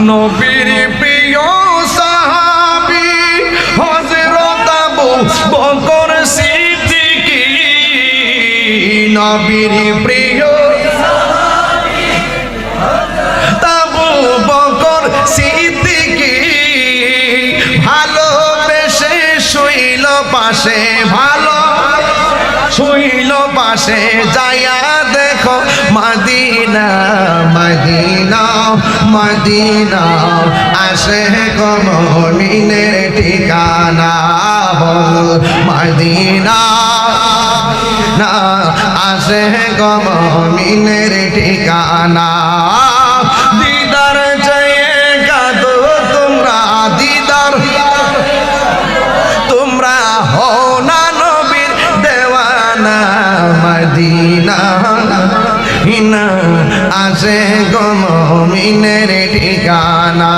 নবীর প্রিয় সাহাবী হযরত আবু বকর সিদ্দিক, নবীর প্রিয় আবু বকর সিদ্দিক, ভালোবেসে শুইল পাশে, ভালো শুইল পাশে, যাইয়া দেখো মদিনা মদিনা মদিনা, আসে গো মুমিনের ঠিকানা, মদিনা না আসে গো মুমিনের ঠিকানা। দিদার চেয়ে কাঁদো তোমরা, দিদার তোমরা হও না নবীর দেওয়ানা, মদিনা হিনা আসে গো মুমিনের ঠিকানা।